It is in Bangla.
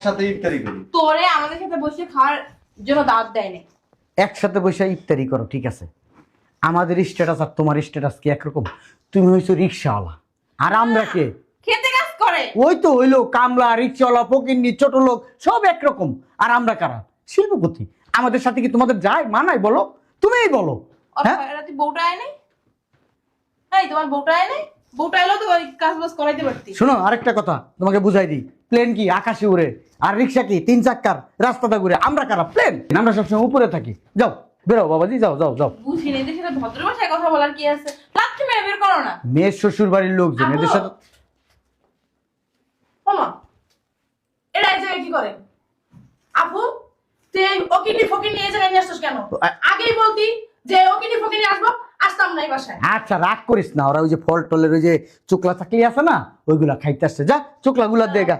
একসাথে ইফতারি করি। তোরে আমাদের সাথে বসে খাওয়ার জন্য দাওয়াত দেয় না। একসাথে বসে ইফতারি করো, ঠিক আছে। আমাদের স্ট্যাটাস আর তোমার স্ট্যাটাস কি একরকম? তুমি হইছো রিক্সাওয়ালা, আর আমরা কে? খেতে কাজ করে। ওই তো হইলো কামলা, রিক্সাওয়ালা, ফকিন্নি, ছোট লোক, সব একরকম। আর আমরা কারা? শিল্পপতি। আমাদের সাথে কি তোমাদের যায় মানায় বলো? তুমিই বলো। হ্যাঁ, রাতে বউটা আয় নাই? এই তোমার বউটা আয় নাই? বউটা এলো তো ওই কাজ বাজ করাইতে পারতি। শোনো আরেকটা কথা তোমাকে বুঝাই দিই। প্লেন কি আকাশে উড়ে, আর রিক্সা কি 3 চাক্কার রাস্তাটা ঘুরে। আমরা কারা? প্লেন। আমরা সবসময় উপরে থাকি। যাও বেরো বাবাজি, যাও যাও যাও। বুঝি না, এদের সাথে ভদ্র ভাষায় কথা বলার কি আছে? লাচ্ছি মেরে বের করো না। মেয়ের শ্বশুর বাড়ির লোকজন, এদের সাথে মামা এরা এই জায়গায় কি করে? আপু তুই ওকিনি ফকিনি এই জায়গায় নিয়ে আসছিস কেন? আগেই বলতি যে ওকিনি ফকিনি আসবো, আসতাম না এই বাসায়। আচ্ছা রাগ করিস না, ওরা ওই যে ফল টলের ওই যে চোকলা চাকলি আছে না, ওইগুলা খাইতে আসছে। যা চোকলা গুলা দেগা।